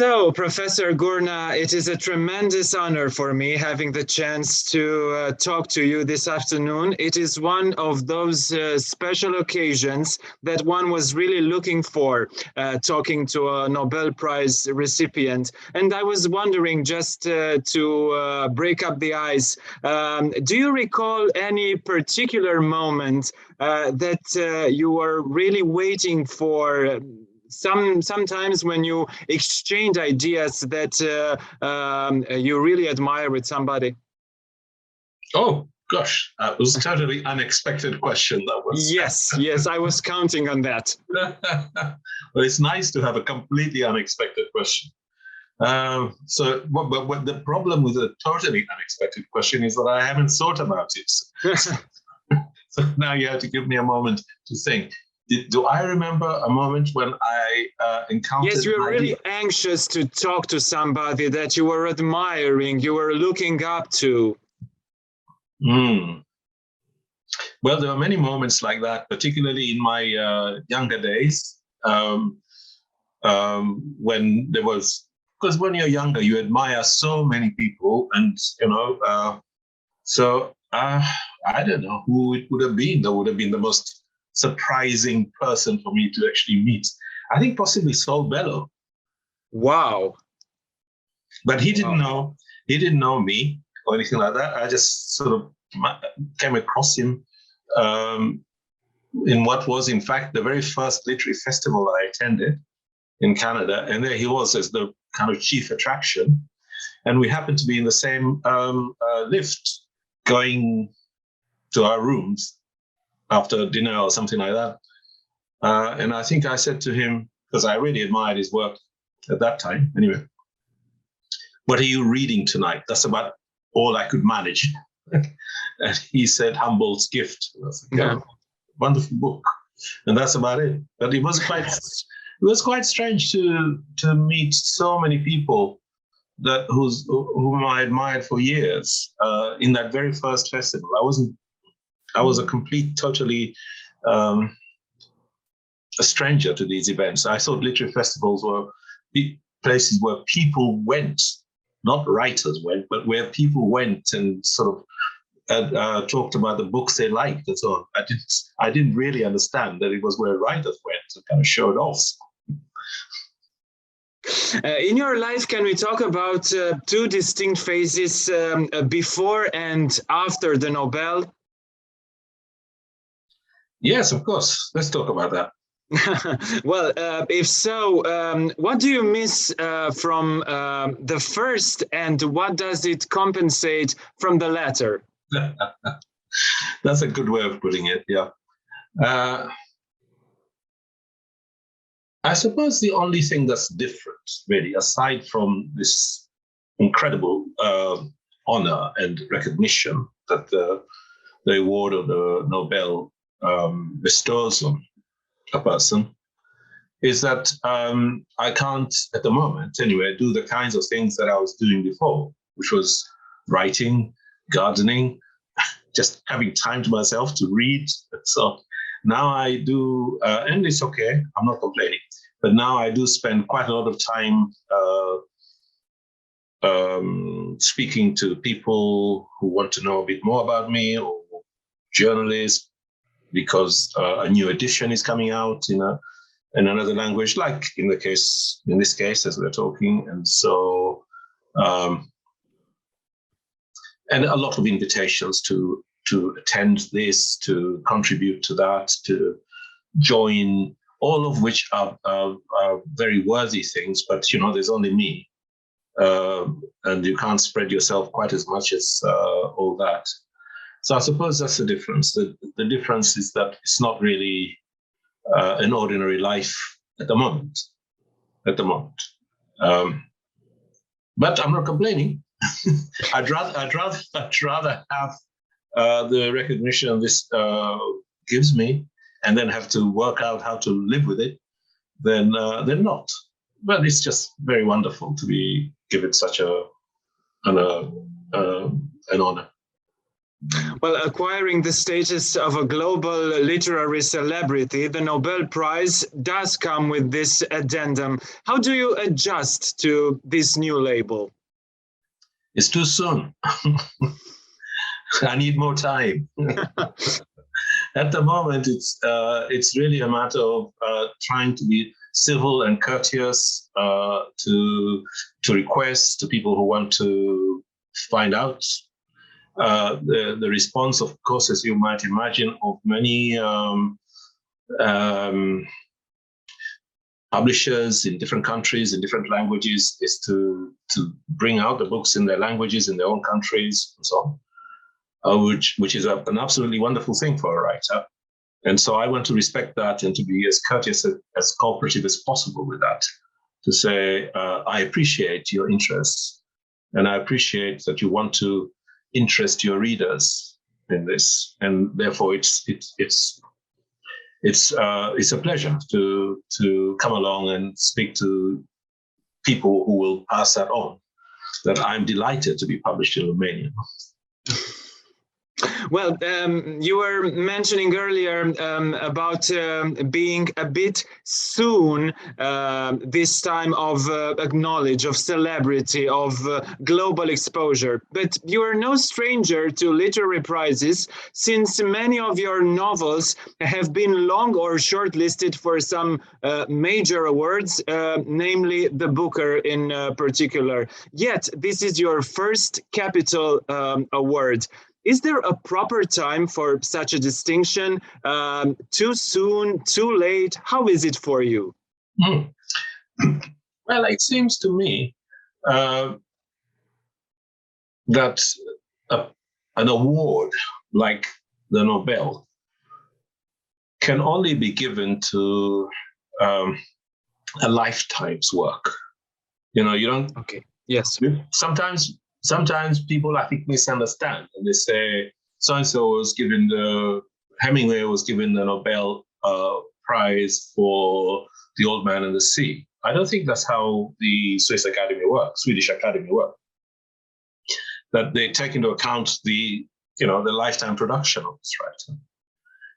So, Professor Gurnah, it is a tremendous honor for me having the chance to talk to you this afternoon. It is one of those special occasions that one was really looking for, talking to a Nobel Prize recipient. And I was wondering, just to break up the ice, do you recall any particular moment that you were really waiting for? Sometimes when you exchange ideas that you really admire with somebody. Oh gosh, that was a totally unexpected question. That was. Yes, I was counting on that. Well, it's nice to have a completely unexpected question. But the problem with a totally unexpected question is that I haven't thought about it. So now you have to give me a moment to think. Do I remember a moment when I encountered? Yes, you were really anxious to talk to somebody that you were admiring, you were looking up to. Well, there are many moments like that, particularly in my younger days, when there was, because when you're younger, you admire so many people, and I don't know who it would have been. That would have been the most surprising person for me to actually meet. I think possibly Saul Bellow. Wow. But he didn't know me or anything like that. I just sort of came across him in what was, in fact, the very first literary festival I attended in Canada. And there he was as the kind of chief attraction. And we happened to be in the same lift going to our rooms after dinner or something like that. And I think I said to him, because I really admired his work at that time, anyway, what are you reading tonight? That's about all I could manage. And he said, Humboldt's Gift. I was like, yeah, wonderful book. And that's about it. But it was quite strange to meet so many people whom I admired for years in that very first festival. I was a totally a stranger to these events. I thought literary festivals were places where people went, not writers went, but where people went and sort of talked about the books they liked and so on. I didn't really understand that it was where writers went and kind of showed off. In your life, can we talk about two distinct phases before and after the Nobel? Yes, of course. Let's talk about that. Well, if so, what do you miss from the first, and what does it compensate from the latter? That's a good way of putting it, yeah. I suppose the only thing that's different, really, aside from this incredible honor and recognition that the award of the Nobel bestows on a person, is that I can't, at the moment anyway, do the kinds of things that I was doing before, which was writing, gardening, just having time to myself to read. So now I do, and it's okay, I'm not complaining, but now I do spend quite a lot of time speaking to people who want to know a bit more about me, or journalists, because a new edition is coming out in another language, like in this case, as we're talking. And so, and a lot of invitations to attend this, to contribute to that, to join, all of which are very worthy things, but there's only me. And you can't spread yourself quite as much as all that. So I suppose that's the difference. The difference is that it's not really an ordinary life at the moment. But I'm not complaining. I'd rather have the recognition this gives me, and then have to work out how to live with it, than not. But it's just very wonderful to be given such an honor. Well, acquiring the status of a global literary celebrity, the Nobel Prize does come with this addendum. How do you adjust to this new label? It's too soon. I need more time. At the moment, it's really a matter of trying to be civil and courteous to requests, to people who want to find out. The response, of course, as you might imagine, of many publishers in different countries, in different languages, is to bring out the books in their languages, in their own countries, and so on, which is an absolutely wonderful thing for a writer. And so I want to respect that and to be as courteous, as cooperative as possible with that, to say, I appreciate your interest, and I appreciate that you want to interest your readers in this, and therefore it's a pleasure to come along and speak to people who will pass that on, that I'm delighted to be published in Romania. Well, you were mentioning earlier about being a bit soon this time of acknowledge, of celebrity, of global exposure. But you are no stranger to literary prizes, since many of your novels have been long or shortlisted for some major awards, namely the Booker in particular. Yet, this is your first capital award. Is there a proper time for such a distinction? Too soon, too late? How is it for you? Well, it seems to me that an award like the Nobel can only be given to a lifetime's work. You know, you don't. Okay. Yes. Sometimes people, I think, misunderstand, and they say so-and-so was given Hemingway was given the Nobel Prize for The Old Man and the Sea. I don't think that's how the Swedish Academy works. That they take into account the lifetime production of this writer.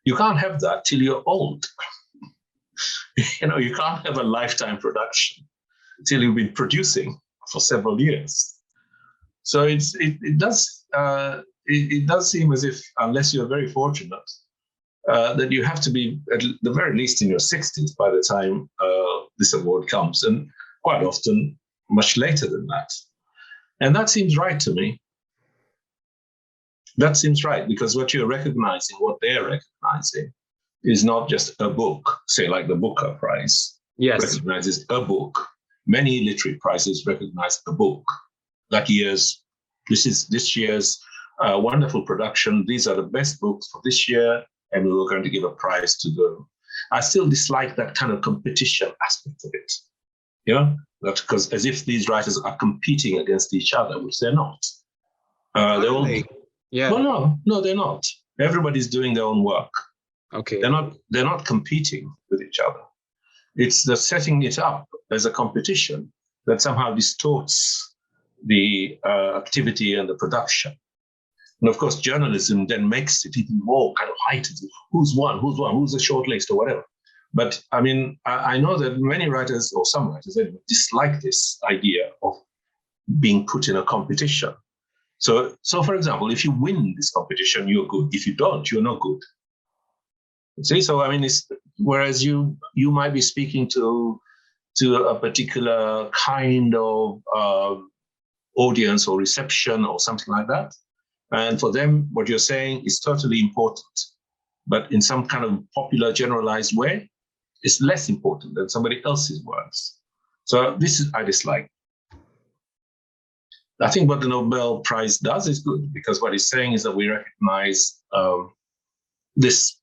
You can't have that till you're old. You can't have a lifetime production till you've been producing for several years. So it does seem as if, unless you're very fortunate, that you have to be at the very least in your 60s by the time this award comes, and quite often much later than that. And that seems right to me. That seems right, because what you're recognizing, what they're recognizing, is not just a book, say like the Booker Prize. Yes. Recognizes a book. Many literary prizes recognize a book. Like this year's wonderful production. These are the best books for this year, and we were going to give a prize to them. I still dislike that kind of competition aspect of it. That because as if these writers are competing against each other, which they're not. Yeah. No, they're not. Everybody's doing their own work. Okay. They're not competing with each other. It's the setting it up as a competition that somehow distorts the activity and the production. And of course, journalism then makes it even more kind of heightened. Who's won, who's the shortlist or whatever. But I mean, I know that many writers, or some writers anyway, dislike this idea of being put in a competition. So for example, if you win this competition, you're good. If you don't, you're not good. See, so I mean, whereas you might be speaking to a particular kind of audience or reception or something like that. And for them, what you're saying is totally important, but in some kind of popular, generalized way, it's less important than somebody else's words. So I dislike. I think what the Nobel Prize does is good, because what it's saying is that we recognize this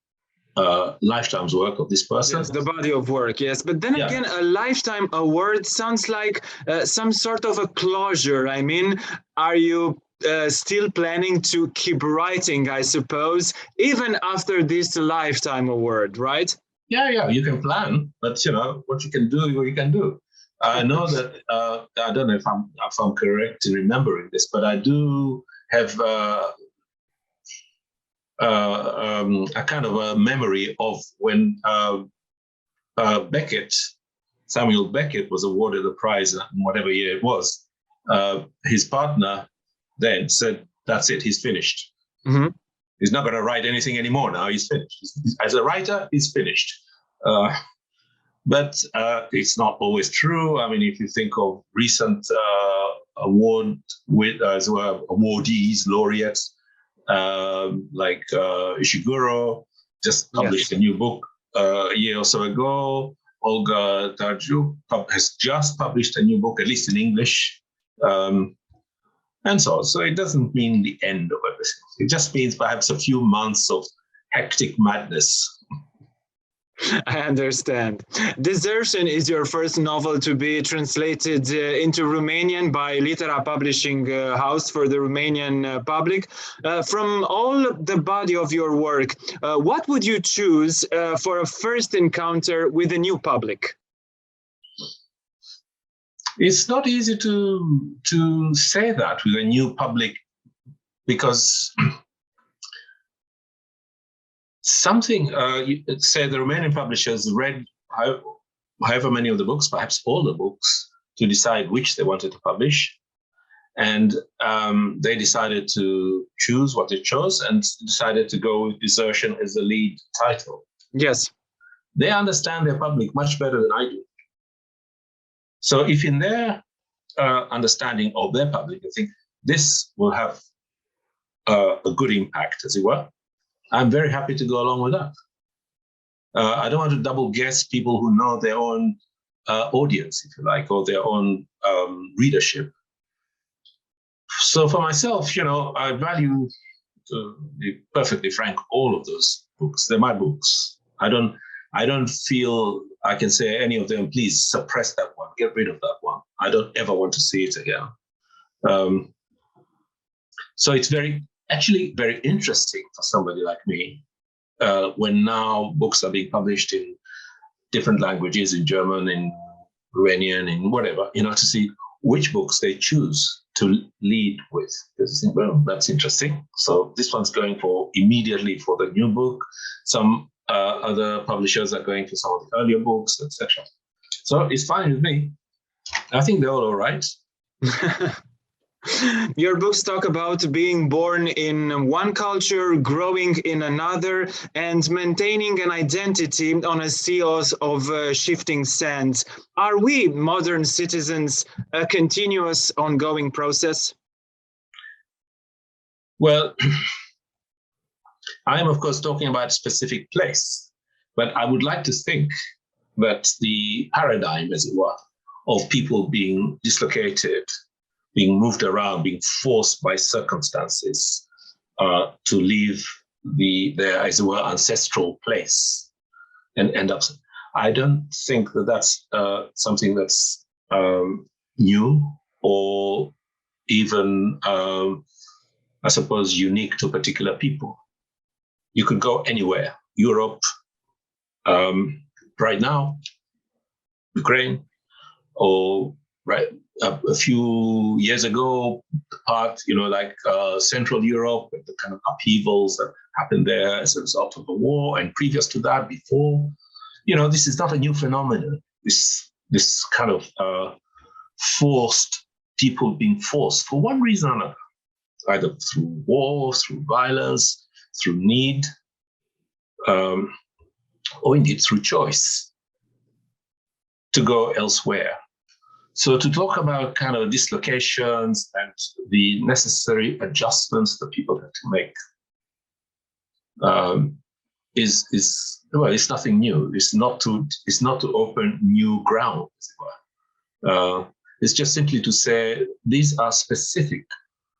lifetime's work of this person. Yes, the body of work, yes. But then again, a lifetime award sounds like some sort of a closure. I mean, are you still planning to keep writing, I suppose, even after this lifetime award, right? Yeah, you can plan, but what you can do. I know that, I don't know if I'm correct in remembering this, but I do have a kind of a memory of when Samuel Beckett was awarded the prize in whatever year it was. His partner then said, "That's it, he's finished. Mm-hmm. He's not going to write anything anymore now, he's finished. As a writer, he's finished." But it's not always true. I mean, if you think of recent awardees, laureates, like Ishiguro just published a new book a year or so ago. Olga Tarjuk has just published a new book, at least in English, and so on. So it doesn't mean the end of everything. It just means perhaps a few months of hectic madness. I understand. Desertion is your first novel to be translated into Romanian by Litera Publishing House for the Romanian public. From all the body of your work, what would you choose for a first encounter with a new public? It's not easy to say that with a new public, because something, say the Romanian publishers read however many of the books, perhaps all the books, to decide which they wanted to publish. And they decided to choose what they chose and decided to go with Desertion as the lead title. Yes. They understand their public much better than I do. So if in their understanding of their public, they think this will have a good impact, as it were, I'm very happy to go along with that. I don't want to double guess people who know their own audience, if you like, or their own readership. So for myself, I value, to be perfectly frank, all of those books. They're my books. I don't feel I can say any of them, please suppress that one, get rid of that one. I don't ever want to see it again. So it's actually very interesting for somebody like me when now books are being published in different languages, in German, in Romanian, in whatever, to see which books they choose to lead with. Because you think, well, that's interesting. So this one's going immediately for the new book. Some other publishers are going for some of the earlier books, etc. So it's fine with me. I think they're all right. Your books talk about being born in one culture, growing in another, and maintaining an identity on a sea of shifting sands. Are we, modern citizens, a continuous, ongoing process? Well, I'm, of course, talking about a specific place, but I would like to think that the paradigm, as it were, of people being dislocated, being moved around, being forced by circumstances to leave their, as it were, ancestral place and end up. I don't think that that's something that's new or even, I suppose, unique to particular people. You could go anywhere, Europe, right now, Ukraine, or a few years ago, like Central Europe, the kind of upheavals that happened there as a result of the war, and previous to that, before, this is not a new phenomenon. This kind of people being forced for one reason or another, either through war, through violence, through need, or indeed through choice, to go elsewhere. So to talk about kind of dislocations and the necessary adjustments that people have to make it's nothing new. It's not to open new ground, as it were. It's just simply to say these are specific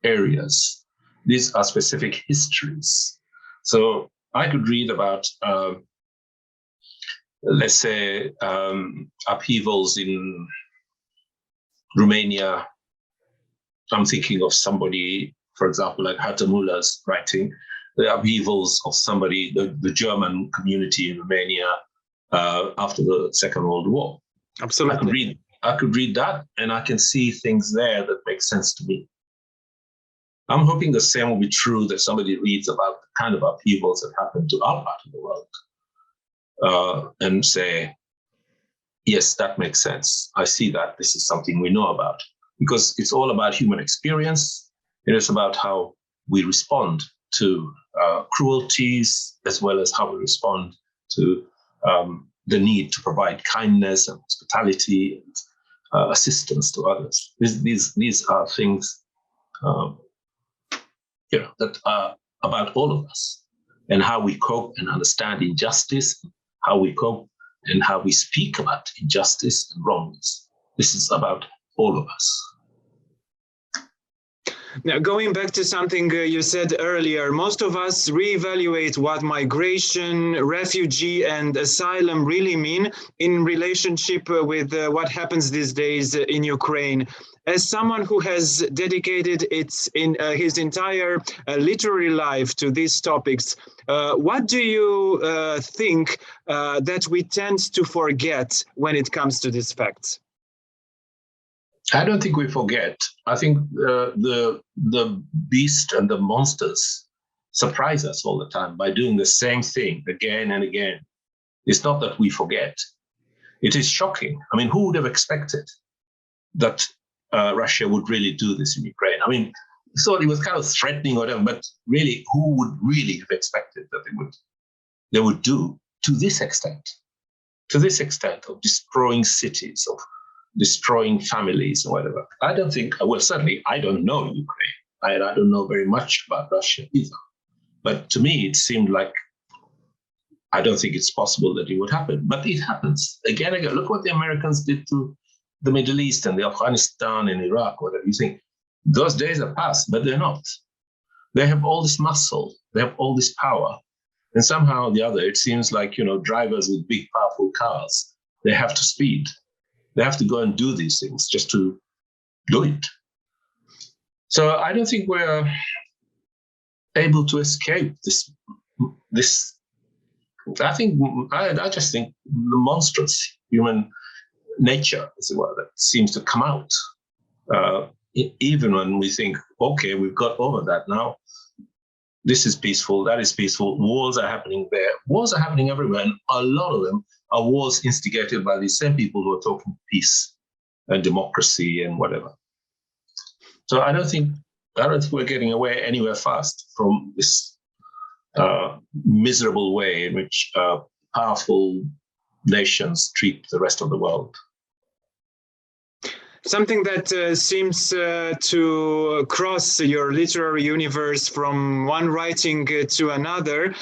areas. These are specific histories. So I could read about, let's say, upheavals in Romania. I'm thinking of somebody, for example, like Hattemüller's writing, the upheavals of somebody, the German community in Romania after the Second World War. Absolutely. I could read that, and I can see things there that make sense to me. I'm hoping the same will be true that somebody reads about the kind of upheavals that happen to our part of the world and say, yes, that makes sense. I see that. This is something we know about. Because it's all about human experience. It is about how we respond to cruelties, as well as how we respond to the need to provide kindness and hospitality and assistance to others. These are things that are about all of us, and how we cope and understand injustice, how we cope and how we speak about injustice and wrongness. This is about all of us. Now, going back to something you said earlier, most of us reevaluate what migration, refugee, and asylum really mean in relationship with what happens these days in Ukraine. As someone who has dedicated his entire literary life to these topics, what do you think that we tend to forget when it comes to these facts? I don't think we forget. I think the beast and the monsters surprise us all the time by doing the same thing again and again. It's not that we forget. It is shocking. I mean, who would have expected that Russia would really do this in Ukraine? I mean, so it was kind of threatening or whatever, but really, who would really have expected that they would do to this extent of destroying cities, of destroying families and whatever? I don't think, well, certainly I don't know Ukraine. I don't know very much about Russia either. But to me, it seemed like, I don't think it's possible that it would happen, but it happens again and again. Look what the Americans did to the Middle East and the Afghanistan and Iraq, whatever. You think those days are past, but they're not. They have all this muscle, they have all this power. And somehow or the other, it seems like, drivers with big, powerful cars, they have to speed. They have to go and do these things just to do it. So I don't think we're able to escape this. I just think the monstrous human nature, as it were, that seems to come out, even when we think, okay, we've got over that now. This is peaceful, that is peaceful. Wars are happening there. Wars are happening everywhere, and a lot of them are wars instigated by these same people who are talking peace and democracy and whatever. So I don't think we're getting away anywhere fast from this miserable way in which powerful nations treat the rest of the world. Something that seems to cross your literary universe from one writing to another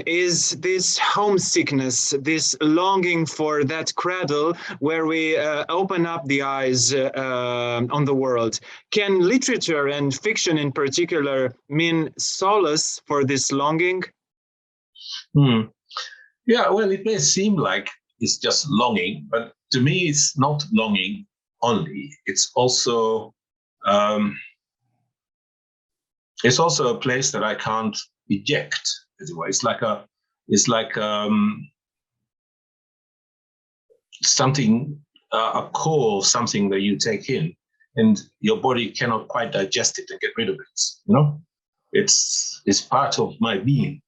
is this homesickness, this longing for that cradle where we open up the eyes on the world. Can literature and fiction in particular mean solace for this longing? Yeah, well, it may seem like it's just longing, but to me, it's not longing only. It's also a place that I can't eject, as it were. It's like something, a core of something that you take in, and your body cannot quite digest it and get rid of it. It's part of my being.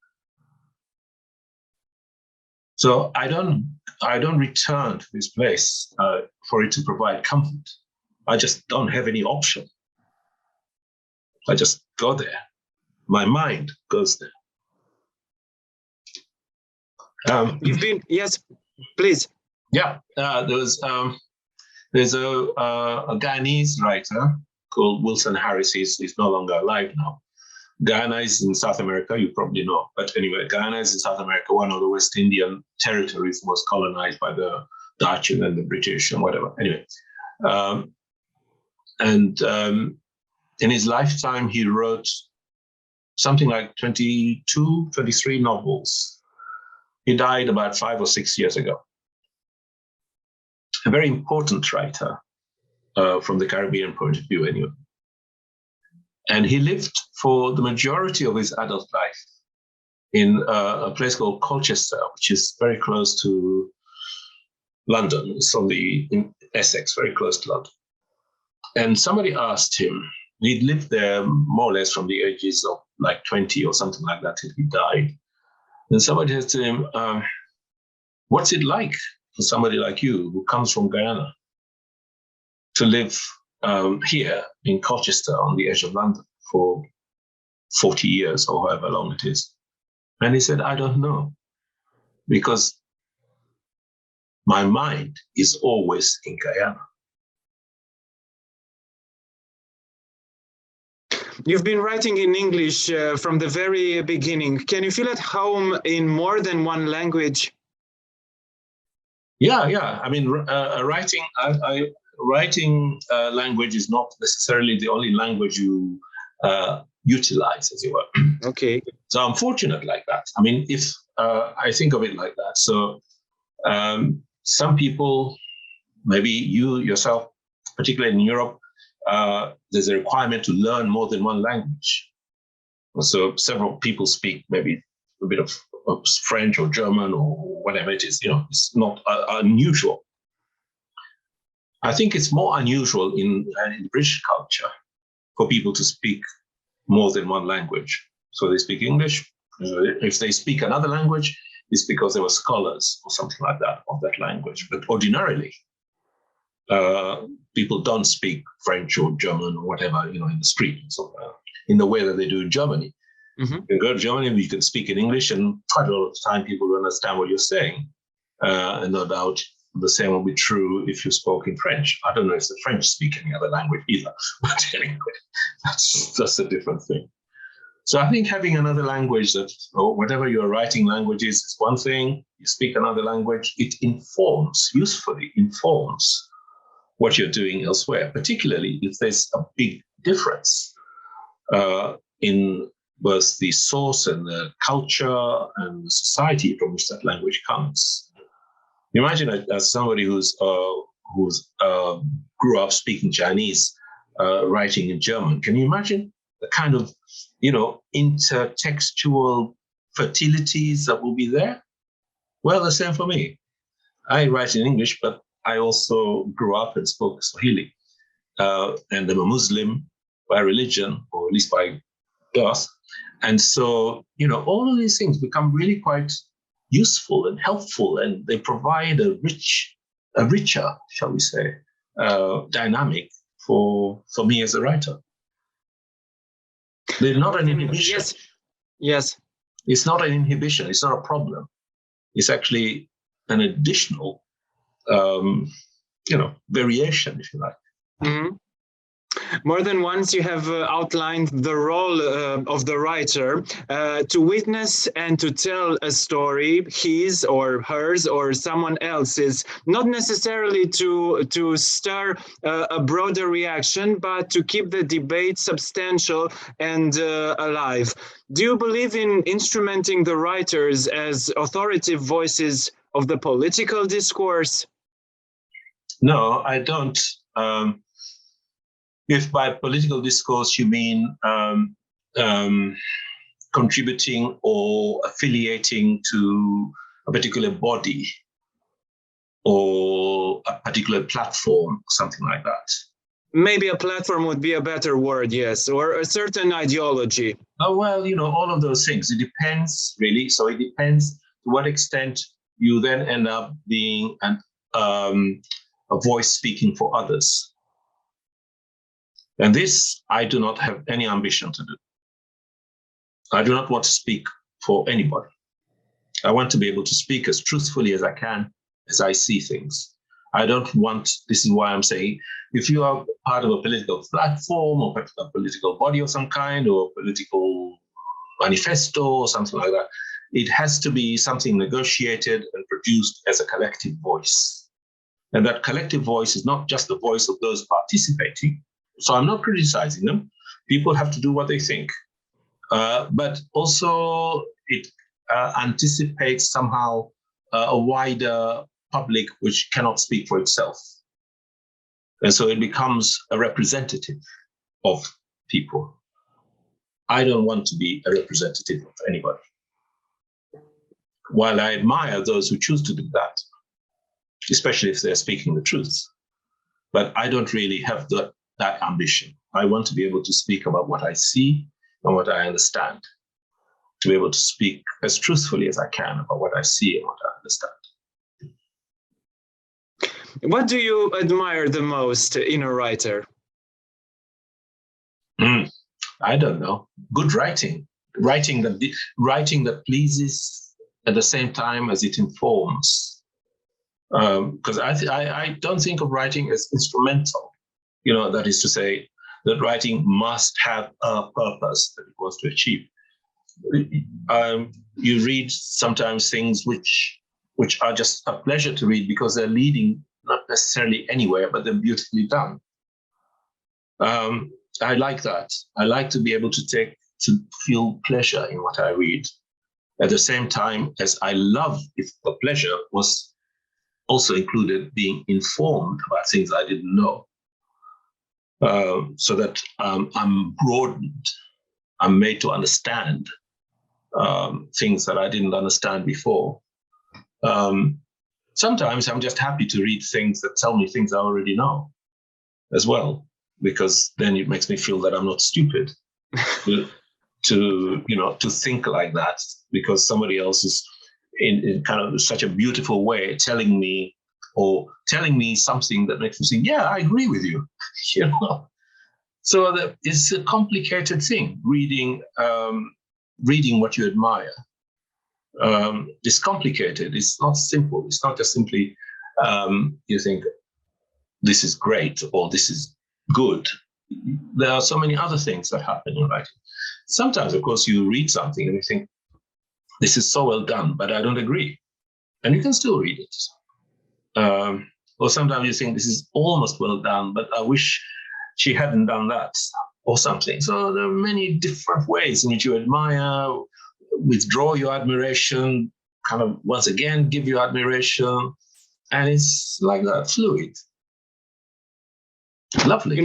So I don't return to this place for it to provide comfort. I just don't have any option. I just go there. My mind goes there. Yes, please. Yeah, there's a Guyanese writer called Wilson Harris. He's no longer alive now. Guyana is in South America, you probably know. But anyway, Guyana is in South America, one of the West Indian territories was colonized by the Dutch and then the British and whatever. Anyway, in his lifetime, he wrote something like 22, 23 novels. He died about 5 or 6 years ago. A very important writer from the Caribbean point of view, anyway. And he lived for the majority of his adult life in a place called Colchester, which is very close to London. It's in Essex, very close to London. And somebody asked him, He'd lived there more or less from the ages of like 20 or something like that till he died. And somebody said to him, what's it like for somebody like you who comes from Guyana to live here in Colchester on the edge of London for 40 years or however long it is? And he said, I don't know, because my mind is always in Guyana. You've been writing in English from the very beginning. Can you feel at home in more than one language? Yeah. I mean, writing language is not necessarily the only language you utilize, as it were. Okay. So I'm fortunate like that. I mean, if I think of it like that. So some people, maybe you yourself, particularly in Europe, there's a requirement to learn more than one language. So several people speak maybe a bit of French or German or whatever it is. It's not unusual. I think it's more unusual in British culture for people to speak more than one language. So they speak English. If they speak another language, it's because they were scholars or something like that of that language. But ordinarily, people don't speak French or German or whatever, in the street, so in the way that they do in Germany. Mm-hmm. You can go to Germany, you can speak in English, and quite a lot of the time people don't understand what you're saying. And no doubt the same will be true if you spoke in French. I don't know if the French speak any other language either, but anyway, that's a different thing. So I think having another language or whatever your writing language is one thing. You speak another language, it usefully informs what you're doing elsewhere, particularly if there's a big difference in both the source and the culture and the society from which that language comes. Imagine as somebody who's grew up speaking Chinese, writing in German. Can you imagine the kind of intertextual fertilities that will be there? Well, the same for me. I write in English, but I also grew up and spoke Swahili, and I'm a Muslim by religion, or at least by birth. And so, all of these things become really quite useful and helpful, and they provide a richer, shall we say, dynamic for me as a writer. They're not an inhibition. Yes. It's not an inhibition. It's not a problem. It's actually an additional variation, if you like. Mm-hmm. More than once you have outlined the role of the writer to witness and to tell a story, his or hers or someone else's, not necessarily to stir a broader reaction, but to keep the debate substantial and alive. Do you believe in instrumenting the writers as authoritative voices of the political discourse? No, I don't. If by political discourse you mean contributing or affiliating to a particular body or a particular platform, something like that. Maybe a platform would be a better word, yes, or a certain ideology. Oh, well, all of those things. It depends, really. So it depends to what extent you then end up being a voice speaking for others. And this, I do not have any ambition to do. I do not want to speak for anybody. I want to be able to speak as truthfully as I can, as I see things. I don't want, this is why I'm saying, if you are part of a political platform or a political body of some kind or a political manifesto or something like that, it has to be something negotiated and produced as a collective voice. And that collective voice is not just the voice of those participating. So I'm not criticizing them. People have to do what they think. But also it anticipates somehow a wider public which cannot speak for itself. And so it becomes a representative of people. I don't want to be a representative of anybody. While I admire those who choose to do that, especially if they're speaking the truth. But I don't really have that ambition. I want to be able to speak about what I see and what I understand, to be able to speak as truthfully as I can about what I see and what I understand. What do you admire the most in a writer? I don't know. Good writing. Writing that pleases at the same time as it informs. Because I don't think of writing as instrumental. That is to say that writing must have a purpose that it wants to achieve. You read sometimes things which are just a pleasure to read because they're leading not necessarily anywhere, but they're beautifully done. I like that. I like to be able to feel pleasure in what I read. At the same time as I love if the pleasure was also included being informed about things I didn't know. So that I'm broadened, I'm made to understand things that I didn't understand before. Sometimes I'm just happy to read things that tell me things I already know as well, because then it makes me feel that I'm not stupid to think like that, because somebody else is in kind of such a beautiful way telling me something that makes me think, yeah, I agree with you. So it's a complicated thing, reading what you admire. It's complicated. It's not simple. It's not just simply you think this is great or this is good. There are so many other things that happen in writing. Sometimes, of course, you read something and you think, this is so well done, but I don't agree. And you can still read it. Or sometimes you think, this is almost well done, but I wish she hadn't done that or something. So there are many different ways in which you admire, withdraw your admiration, kind of once again give your admiration. And it's like that, fluid. Lovely.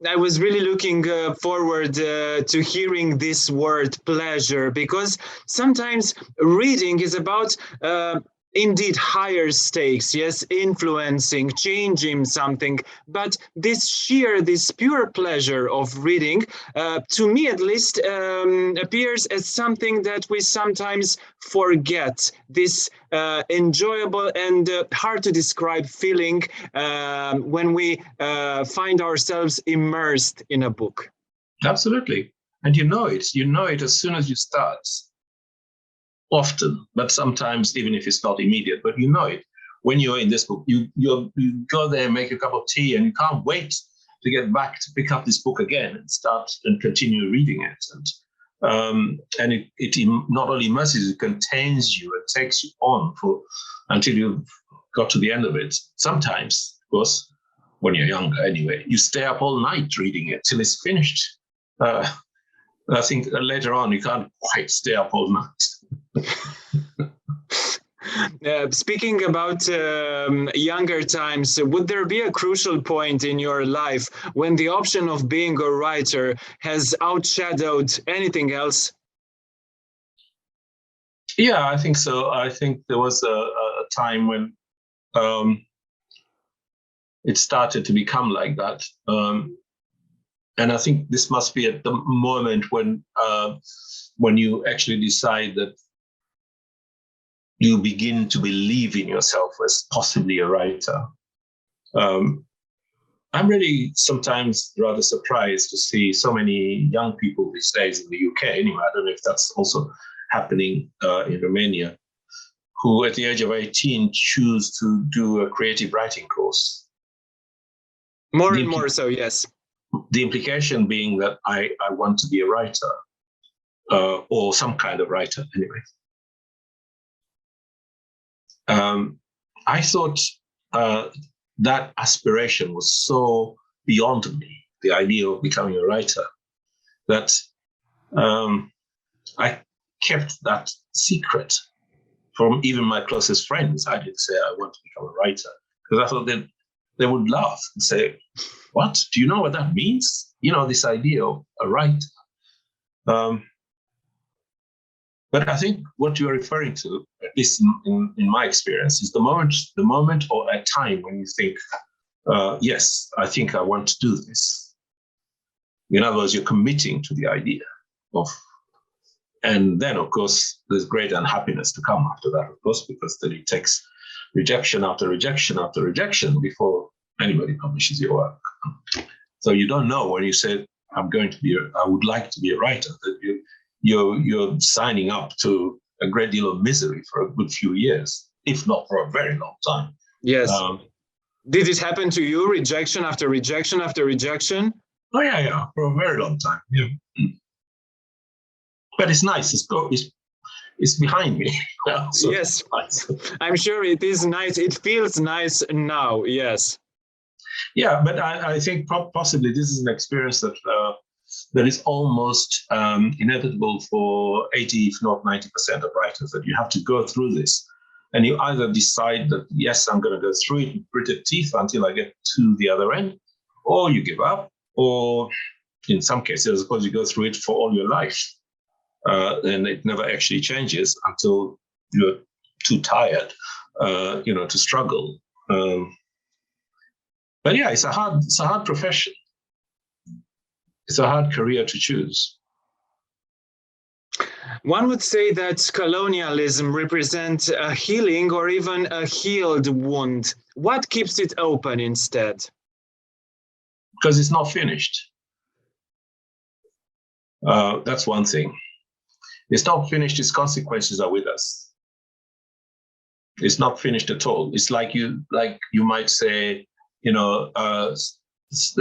I was really looking forward to hearing this word pleasure, because sometimes reading is about indeed higher stakes, yes, influencing, changing something, but this pure pleasure of reading, to me at least, appears as something that we sometimes forget, this enjoyable and hard to describe feeling when we find ourselves immersed in a book. Absolutely. And you know it as soon as you start. Often, but sometimes even if it's not immediate, but you know it. When you're in this book, you go there and make a cup of tea and you can't wait to get back to pick up this book again and start and continue reading it. And it not only immerses, it contains you, it takes you on until you've got to the end of it. Sometimes, of course, when you're younger anyway, you stay up all night reading it till it's finished. I think later on you can't quite stay up all night. Speaking about younger times, would there be a crucial point in your life when the option of being a writer has outshadowed anything else? Yeah, I think so. I think there was a time when it started to become like that. And I think this must be at the moment when you actually decide that you begin to believe in yourself as possibly a writer. I'm really sometimes rather surprised to see so many young people these days in the UK, anyway, I don't know if that's also happening in Romania, who at the age of 18 choose to do a creative writing course. More and more so, yes. The implication being that I want to be a writer, or some kind of writer anyway. I thought that aspiration was so beyond me, the idea of becoming a writer, that I kept that secret from even my closest friends. I didn't say I want to become a writer, because I thought that they would laugh and say, what? Do you know what that means? This idea of a writer. But I think what you're referring to, at least in my experience, is the moment or a time when you think, yes, I think I want to do this. In other words, you're committing to the idea of, and then of course, there's great unhappiness to come after that, of course, because then it takes rejection after rejection after rejection before anybody publishes your work. So you don't know when you say, I would like to be a writer, that you're signing up to a great deal of misery for a good few years, if not for a very long time. Yes. Did it happen to you? Rejection after rejection after rejection? Oh yeah, for a very long time. Yeah. But it's nice. It's behind me. So yes, nice. I'm sure it is nice. It feels nice now. Yes. Yeah, but I think possibly this is an experience that is almost inevitable for 80, if not 90% of writers, that you have to go through this. And you either decide that, yes, I'm going to go through it with gritted teeth until I get to the other end, or you give up, or in some cases, I suppose you go through it for all your life. And it never actually changes until you're too tired, to struggle. But yeah, it's a hard profession. It's a hard career to choose. One would say that colonialism represents a healing or even a healed wound. What keeps it open instead? Because it's not finished. That's one thing. It's not finished, its consequences are with us. It's not finished at all. It's like you might say, the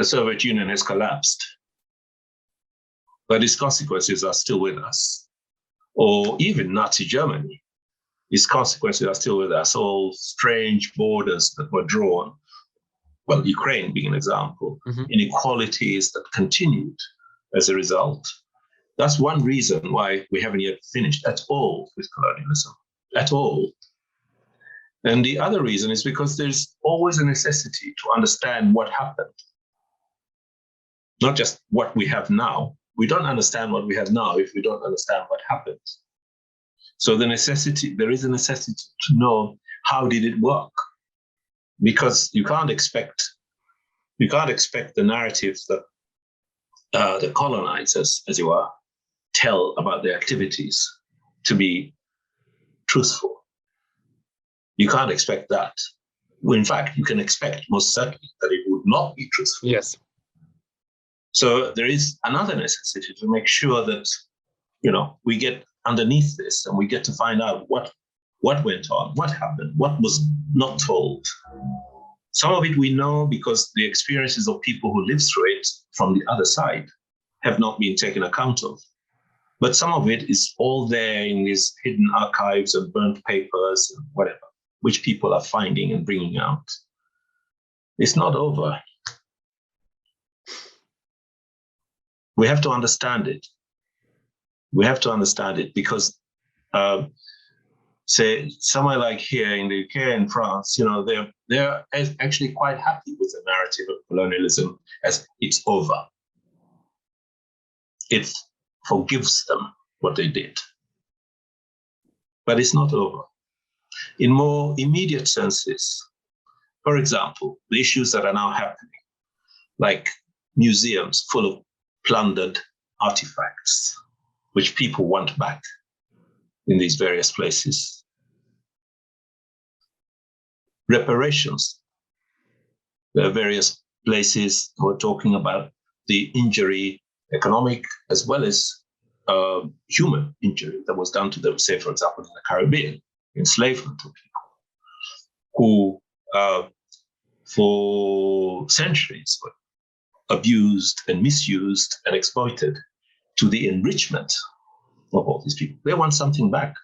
Soviet Union has collapsed, but its consequences are still with us. Or even Nazi Germany, its consequences are still with us. All strange borders that were drawn, well, Ukraine being an example, inequalities that continued as a result. That's one reason why we haven't yet finished at all with colonialism, at all. And the other reason is because there's always a necessity to understand what happened. Not just what we have now. We don't understand what we have now if we don't understand what happened. So there is a necessity to know how did it work? Because you can't expect the narratives that the colonizers, as you are, tell about their activities to be truthful. You can't expect that. Well, in fact, you can expect most certainly that it would not be truthful. Yes. So there is another necessity to make sure that, we get underneath this and we get to find out what went on, what happened, what was not told. Some of it we know because the experiences of people who live through it from the other side have not been taken account of. But some of it is all there in these hidden archives and burnt papers and whatever, which people are finding and bringing out. It's not over. We have to understand it. We have to understand it because, say, somewhere like here in the UK and France, they're actually quite happy with the narrative of colonialism as it's over. It forgives them what they did. But it's not over. In more immediate senses, for example, the issues that are now happening, like museums full of plundered artifacts, which people want back in these various places. Reparations. There are various places who are talking about the injury, economic as well as human injury that was done to them, say, for example, in the Caribbean, enslavement of people who, for centuries, were abused and misused and exploited to the enrichment of all these people. They want something back.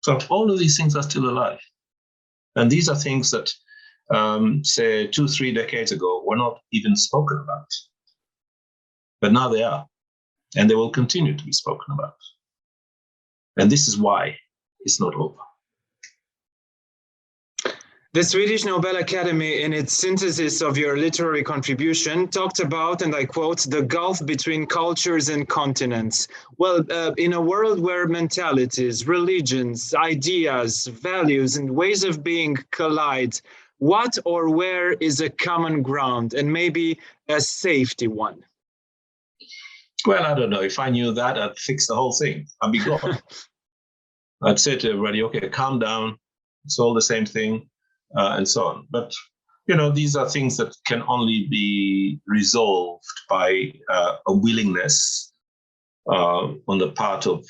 So all of these things are still alive. And these are things that, say, 2-3 decades ago were not even spoken about. But now they are. And they will continue to be spoken about. And this is why it's not over. The Swedish Nobel Academy, in its synthesis of your literary contribution, talked about, and I quote, the gulf between cultures and continents. Well, in a world where mentalities, religions, ideas, values, and ways of being collide, What or where is a common ground, and maybe a safety one? Well, I don't know. If I knew that, I'd fix the whole thing. I'd be gone. I'd say to everybody, okay, calm down. It's all the same thing, and so on. But, these are things that can only be resolved by a willingness on the part of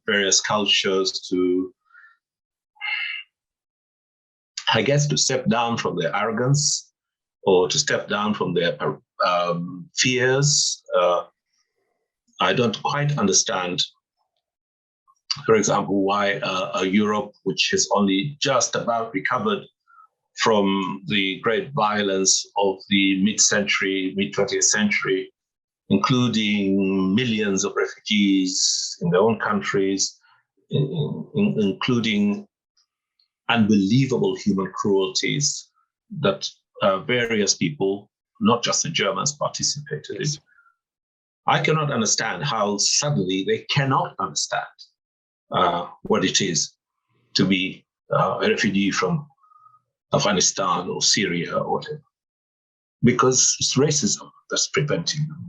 various cultures to, I guess, to step down from their arrogance or to step down from their fears. I don't quite understand, for example, why Europe, which has only just about recovered from the great violence of the mid-20th century, including millions of refugees in their own countries, including unbelievable human cruelties that various people, not just the Germans, participated in. I cannot understand how suddenly they cannot understand what it is to be a refugee from Afghanistan or Syria or whatever. Because it's racism that's preventing them.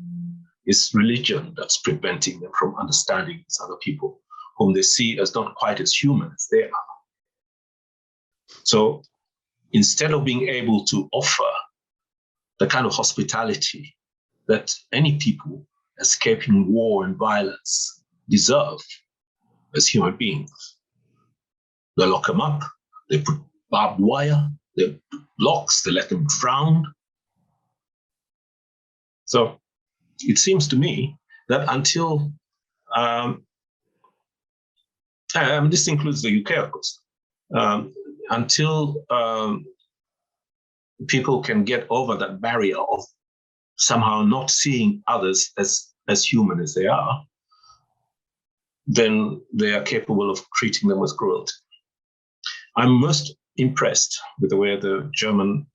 It's religion that's preventing them from understanding these other people whom they see as not quite as human as they are. So instead of being able to offer the kind of hospitality that any people escaping war and violence deserve as human beings, they lock them up, they put barbed wire, they put locks, they let them drown. So it seems to me that until, this includes the UK, of course, until people can get over that barrier of somehow not seeing others as human as they are, then they are capable of treating them with cruelty. I'm most impressed with the way the German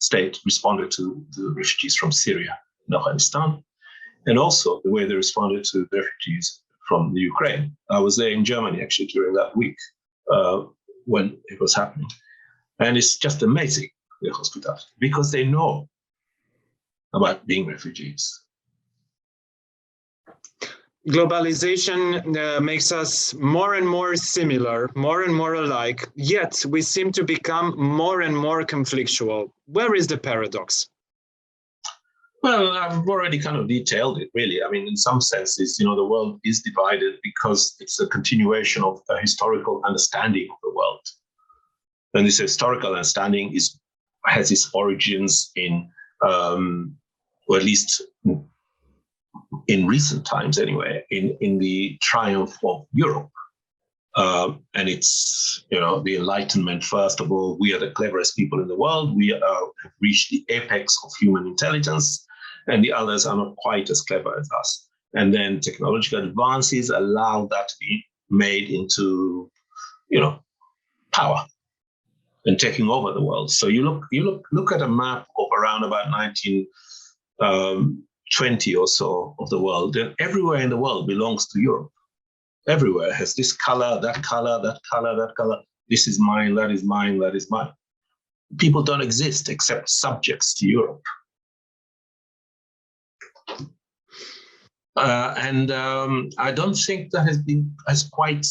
state responded to the refugees from Syria and Afghanistan, and also the way they responded to the refugees from the Ukraine. I was there in Germany actually during that week when it was happening. And it's just amazing, their hospitality, because they know about being refugees. Globalization makes us more and more similar, more and more alike, yet we seem to become more and more conflictual. Where is the paradox? Well, I've already kind of detailed it, really. I mean, in some senses, the world is divided because it's a continuation of a historical understanding of the world. And this historical understanding has its origins in, or at least in recent times anyway, in the triumph of Europe. And it's, the Enlightenment, first of all. We are the cleverest people in the world. We have reached the apex of human intelligence, and the others are not quite as clever as us. And then technological advances allow that to be made into, power and taking over the world. So you look at a map of around about 1920 or so of the world, and everywhere in the world belongs to Europe. Everywhere has this color, that color, that color, that color. This is mine, that is mine, that is mine. People don't exist except subjects to Europe. And I don't think that has quite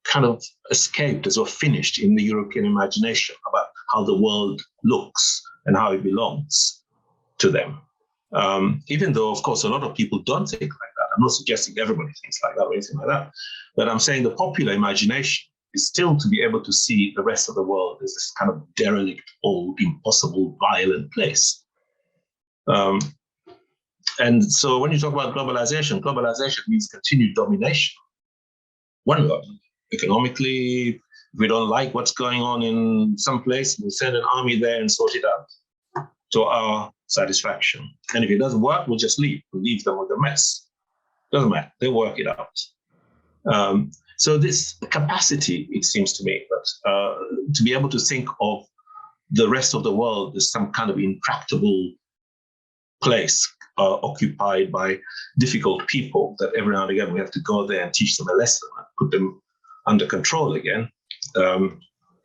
kind of escaped as or finished in the European imagination about how the world looks and how it belongs to them. Even though, of course, a lot of people don't think like that. I'm not suggesting everybody thinks like that or anything like that. But I'm saying the popular imagination is still to be able to see the rest of the world as this kind of derelict, old, impossible, violent place. And so when you talk about globalization means continued domination. One word, economically, if we don't like what's going on in some place, we'll send an army there and sort it out to our satisfaction. And if it doesn't work, we'll just leave. We'll leave them with a mess. Doesn't matter. They'll work it out. So this capacity, it seems to me, but to be able to think of the rest of the world as some kind of intractable place occupied by difficult people that every now and again we have to go there and teach them a lesson and put them under control again,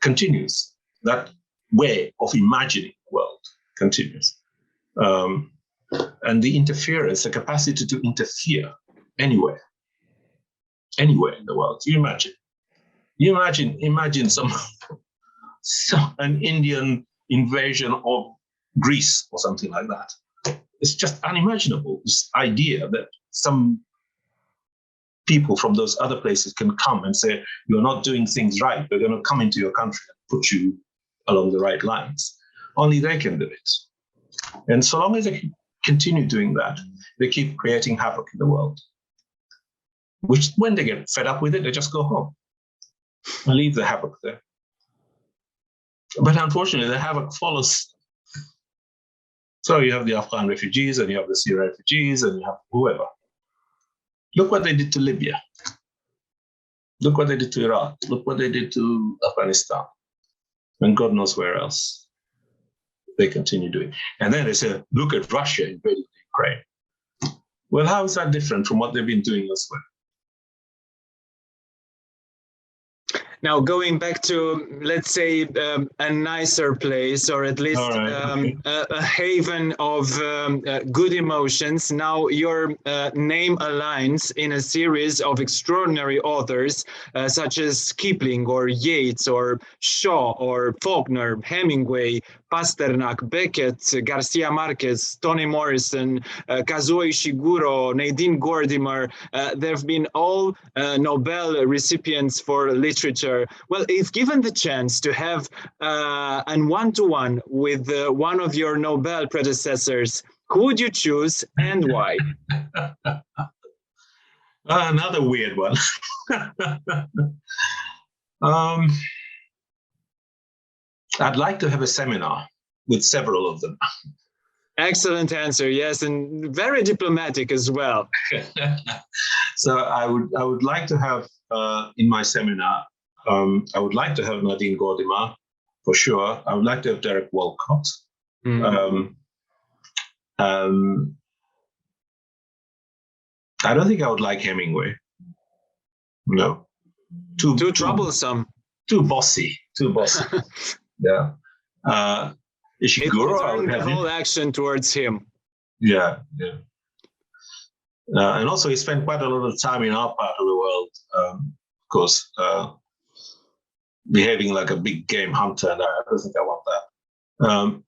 continues. That way of imagining the world continues. And the interference, the capacity to interfere anywhere in the world. You imagine an Indian invasion of Greece or something like that. It's just unimaginable, this idea that some people from those other places can come and say, you're not doing things right. We're going to come into your country and put you along the right lines. Only they can do it. And so long as they continue doing that, they keep creating havoc in the world. Which, when they get fed up with it, they just go home and leave the havoc there. But unfortunately, the havoc follows. So you have the Afghan refugees, and you have the Syrian refugees, and you have whoever. Look what they did to Libya. Look what they did to Iraq. Look what they did to Afghanistan. And God knows where else they continue doing. And then they say, look at Russia invading Ukraine. Well, how is that different from what they've been doing elsewhere? Now, going back to, let's say, a nicer place, or at least a haven of good emotions. Now, your name aligns in a series of extraordinary authors, such as Kipling, or Yeats, or Shaw, or Faulkner, Hemingway, Pasternak, Beckett, Garcia Marquez, Toni Morrison, Kazuo Ishiguro, Nadine Gordimer. There have been all Nobel recipients for literature. Well, if given the chance to have a one-to-one with one of your Nobel predecessors, who would you choose and why? Another weird one. I'd like to have a seminar with several of them. Excellent answer, yes, and very diplomatic as well. So I would like to have in my seminar, I would like to have Nadine Gordimer, for sure. I would like to have Derek Walcott. Mm-hmm. I don't think I would like Hemingway. No. Too troublesome. Too bossy. Yeah. Ishiguro, I would have the whole action towards him. Yeah. And also he spent quite a lot of time in our part of the world, of course, behaving like a big game hunter, and I don't think I want that.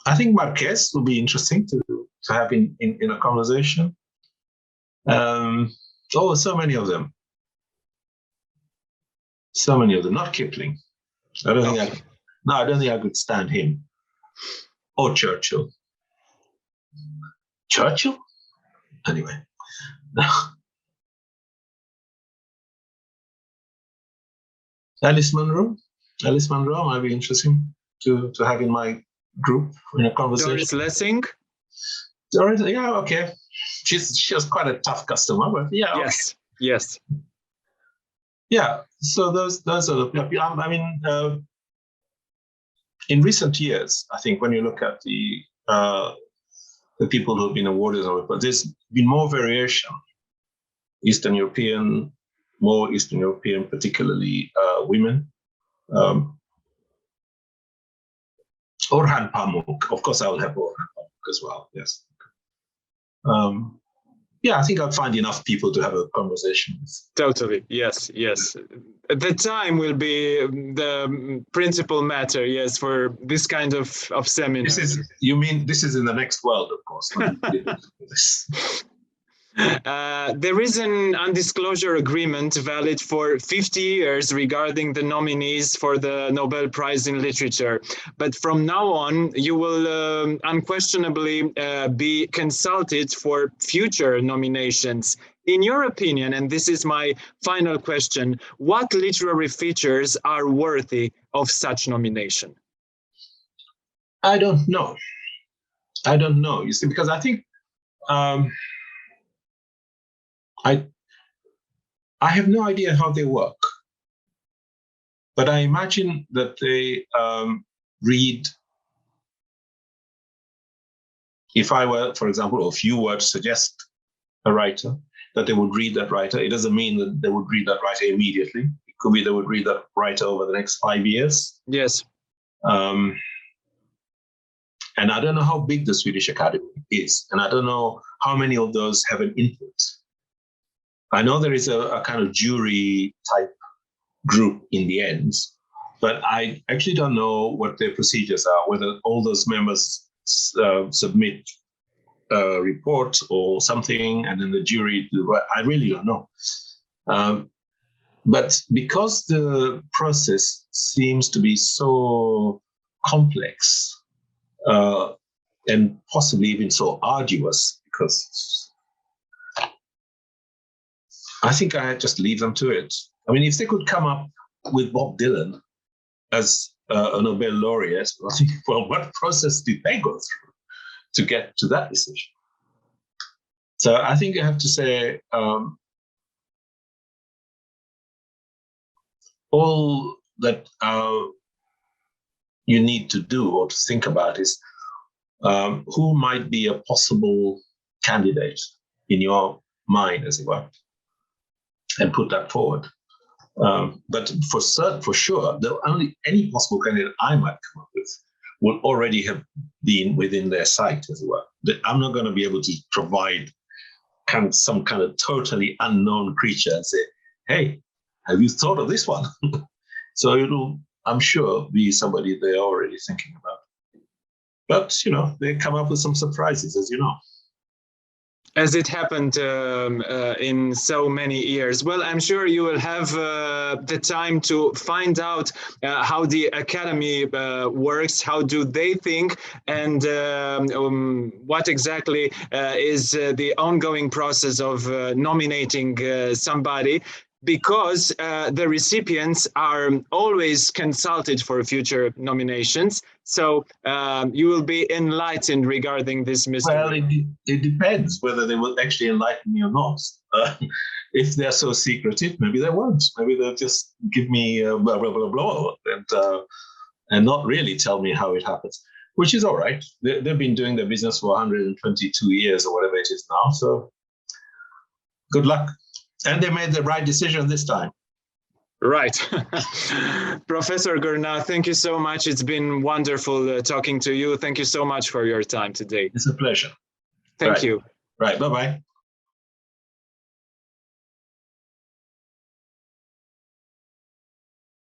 I think Marquez would be interesting to have in a conversation. So many of them. Not Kipling. I don't think I could stand him. Or Churchill. Churchill? Anyway. Alice Munro might be interesting to have in my group in a conversation. Doris Lessing? Doris, yeah, okay. She was quite a tough customer, but yeah. Okay. Yes. Yeah, so those are the. I mean, in recent years, I think when you look at the people who have been awarded, but there's been more variation. Eastern European, particularly women. Orhan Pamuk, of course, I will have Orhan Pamuk as well. Yes. Yeah, I think I'll find enough people to have a conversation with. Totally, yes. The time will be the principal matter, yes, for this kind of seminar. This is in the next world, of course. There is an undisclosure agreement valid for 50 years regarding the nominees for the Nobel Prize in Literature. But from now on, you will unquestionably be consulted for future nominations. In your opinion, and this is my final question, what literary features are worthy of such nomination? I don't know. You see, because I think I have no idea how they work, but I imagine that they read. If I were, for example, or if you were to suggest a writer, that they would read that writer. It doesn't mean that they would read that writer immediately. It could be they would read that writer over the next 5 years. Yes. And I don't know how big the Swedish Academy is, and I don't know how many of those have an input. I know there is a kind of jury type group in the end, but I actually don't know what their procedures are, whether all those members submit a report or something, and then the jury, I really don't know. But because the process seems to be so complex, and possibly even so arduous, because I think I just leave them to it. I mean, if they could come up with Bob Dylan as a Nobel laureate, I think, well, what process did they go through to get to that decision? So I think I have to say, all that you need to do or to think about is who might be a possible candidate in your mind, as it were, and put that forward. But for sure, any possible candidate I might come up with will already have been within their sight, as it were. I'm not going to be able to provide some kind of totally unknown creature and say, hey, have you thought of this one? So it'll, I'm sure, be somebody they're already thinking about. But, they come up with some surprises, as you know. As it happened in so many years. Well, I'm sure you will have the time to find out how the Academy works, how do they think, and what exactly is the ongoing process of nominating somebody. Because the recipients are always consulted for future nominations. So you will be enlightened regarding this mystery. Well, it depends whether they will actually enlighten me or not. If they're so secretive, maybe they won't. Maybe they'll just give me blah, blah, blah, blah, and not really tell me how it happens, which is all right. They've been doing their business for 122 years or whatever it is now. So good luck. And they made the right decision this time. Right. Professor Gurnah, thank you so much. It's been wonderful talking to you. Thank you so much for your time today. It's a pleasure. Thank you. Right. Bye-bye.